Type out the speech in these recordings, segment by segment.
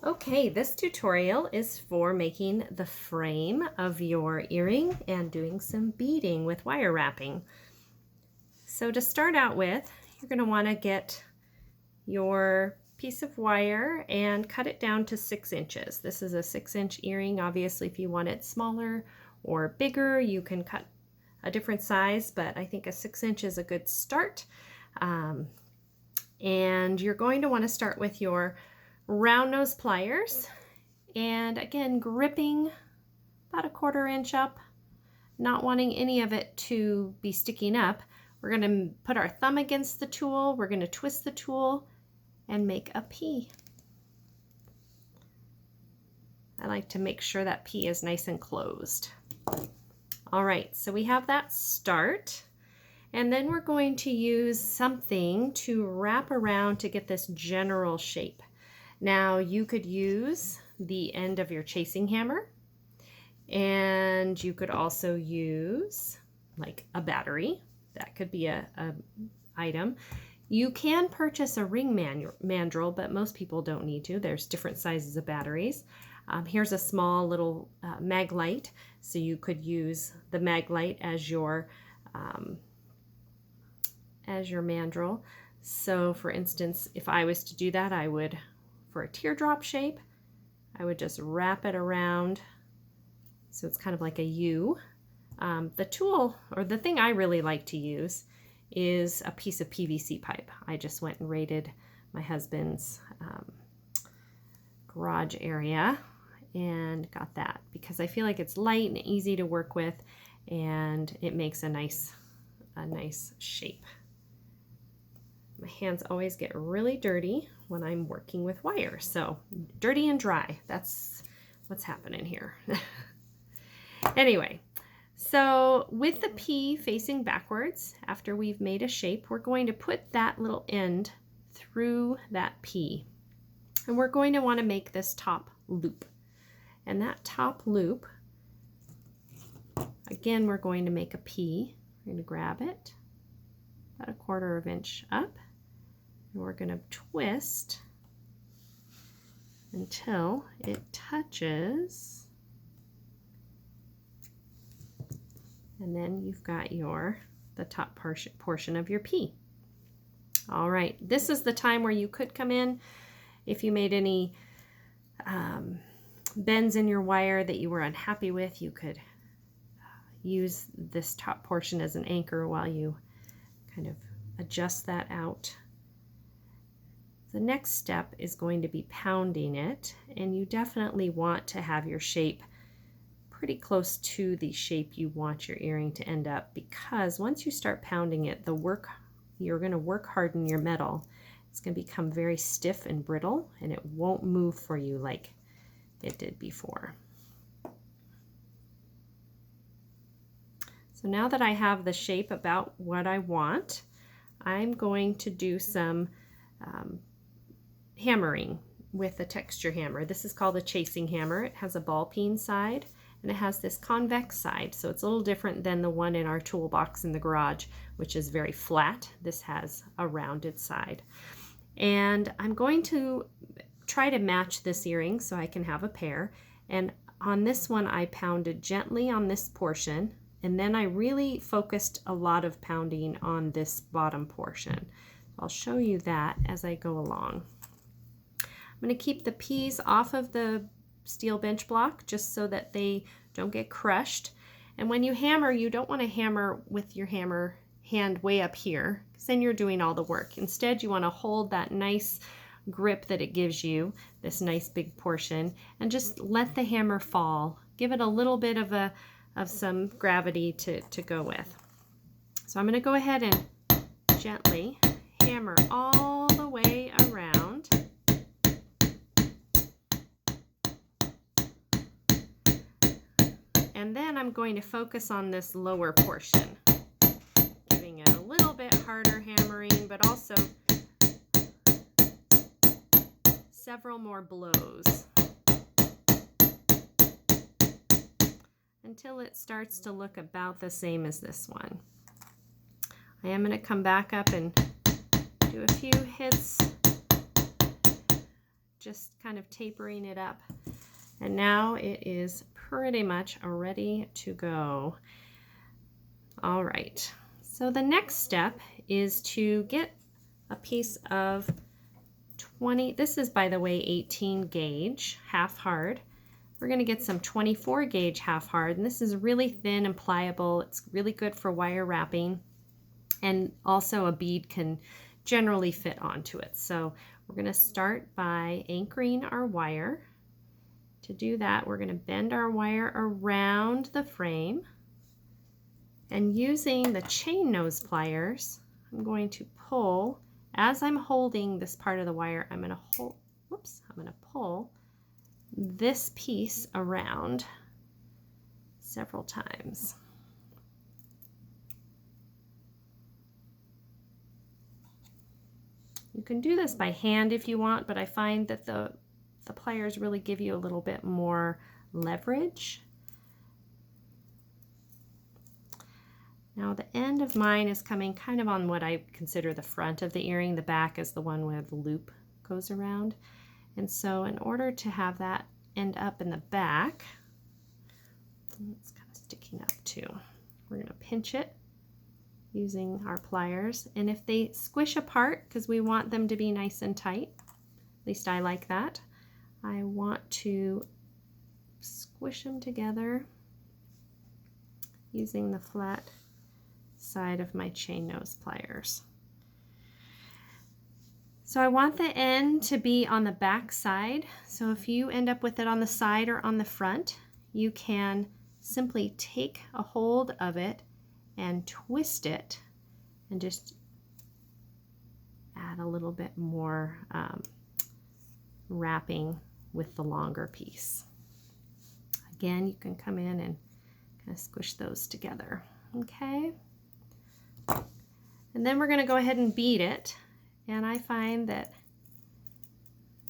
Okay, this tutorial is for making the frame of your earring and doing some beading with wire wrapping. So to start out with, you're going to want to get your piece of wire and cut it down to 6 inches. This is a 6-inch earring. Obviously, if you want it smaller or bigger, you can cut a different size, but I think a 6-inch is a good start. And you're going to want to start with your round nose pliers, and again gripping about a 1/4 inch up, not wanting any of it to be sticking up. We're going to put our thumb against the tool, we're going to twist the tool and make a P. I like to make sure that P is nice and closed. All right, so we have that start, and then we're going to use something to wrap around to get this general shape. Now you could use the end of your chasing hammer, and you could also use like a battery. That could be a item. You can purchase a ring mandrel, but most people don't need to. There's different sizes of batteries. Here's a small little mag light, so you could use the mag light as your mandrel. So for instance, if I was to do that, I would, for a teardrop shape, I would just wrap it around so it's kind of like a U. The tool, or the thing I really like to use, is a piece of PVC pipe. I just went and raided my husband's garage area and got that because I feel like it's light and easy to work with, and it makes a nice shape. My hands always get really dirty when I'm working with wire. So dirty and dry, that's what's happening here. Anyway, so with the P facing backwards, after we've made a shape, we're going to put that little end through that P. And we're going to want to make this top loop. And that top loop, again, we're going to make a P. We're going to grab it about a 1/4 inch up. And we're going to twist until it touches, and then you've got the top portion of your P. All right, this is the time where you could come in if you made any bends in your wire that you were unhappy with. You could use this top portion as an anchor while you kind of adjust that out. The next step is going to be pounding it, and you definitely want to have your shape pretty close to the shape you want your earring to end up, because once you start pounding it, you're going to work harden your metal. It's going to become very stiff and brittle, and it won't move for you like it did before. So now that I have the shape about what I want, I'm going to do some hammering with a texture hammer. This is called a chasing hammer. It has a ball peen side and it has this convex side, so it's a little different than the one in our toolbox in the garage, which is very flat. This has a rounded side. And I'm going to try to match this earring so I can have a pair. And on this one, I pounded gently on this portion, and then I really focused a lot of pounding on this bottom portion. I'll show you that as I go along. I'm going to keep the P's off of the steel bench block just so that they don't get crushed. And when you hammer, you don't want to hammer with your hammer hand way up here, because then you're doing all the work. Instead, you want to hold that nice grip that it gives you, this nice big portion, and just let the hammer fall. Give it a little bit of some gravity to go with. So I'm going to go ahead and gently hammer all the way around. And then I'm going to focus on this lower portion, giving it a little bit harder hammering, but also several more blows until it starts to look about the same as this one. I am going to come back up and do a few hits just kind of tapering it up. And now it is pretty much ready to go. All right, so the next step is to get a piece of 20, this is by the way 18 gauge half hard. We're going to get some 24 gauge half hard, and this is really thin and pliable. It's really good for wire wrapping, and also a bead can generally fit onto it. So we're going to start by anchoring our wire. To do that, we're going to bend our wire around the frame, and using the chain nose pliers, I'm going to pull. As I'm holding this part of the wire, I'm going to pull this piece around several times. You can do this by hand if you want, but I find that the pliers really give you a little bit more leverage. Now the end of mine is coming kind of on what I consider the front of the earring. The back is the one where the loop goes around. And so in order to have that end up in the back, it's kind of sticking up too. We're going to pinch it using our pliers. And if they squish apart, because we want them to be nice and tight, at least I like that, I want to squish them together using the flat side of my chain nose pliers. So I want the end to be on the back side. So if you end up with it on the side or on the front, you can simply take a hold of it and twist it and just add a little bit more wrapping with the longer piece. Again, you can come in and kind of squish those together. Okay. And then we're going to go ahead and bead it. And I find that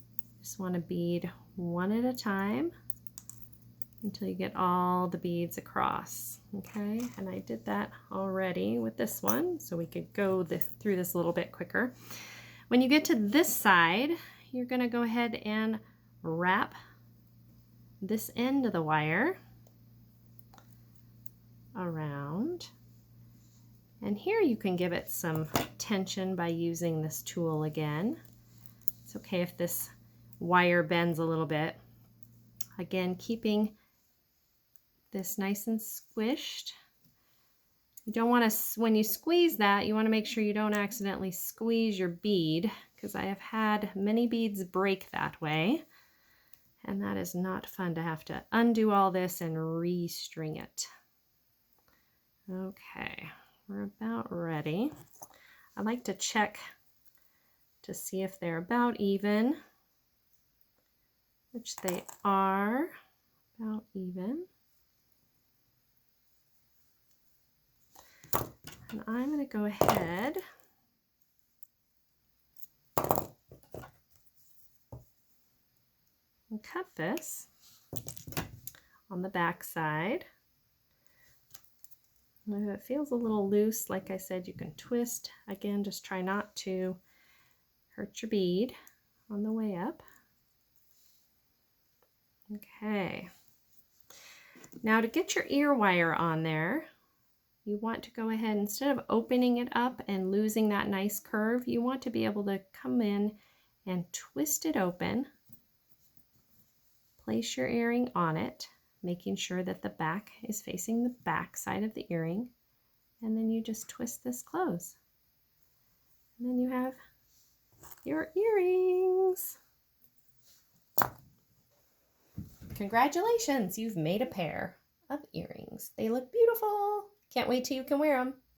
you just want to bead one at a time until you get all the beads across. Okay, and I did that already with this one, so we could go through this a little bit quicker. When you get to this side, you're going to go ahead and wrap this end of the wire around. And here you can give it some tension by using this tool again. It's okay if this wire bends a little bit. Again, keeping this nice and squished. You don't want to, when you squeeze that, you want to make sure you don't accidentally squeeze your bead, because I have had many beads break that way. And that is not fun to have to undo all this and re-string it. Okay. We're about ready. I like to check to see if they're about even, which they are about even. And I'm going to go ahead and cut this on the back side. If it feels a little loose, like I said, you can twist. Again, just try not to hurt your bead on the way up. Okay. Now to get your ear wire on there, you want to go ahead, instead of opening it up and losing that nice curve, you want to be able to come in and twist it open. Place your earring on it, making sure that the back is facing the back side of the earring, and then you just twist this close. And then you have your earrings. Congratulations, you've made a pair of earrings. They look beautiful. Can't wait till you can wear them.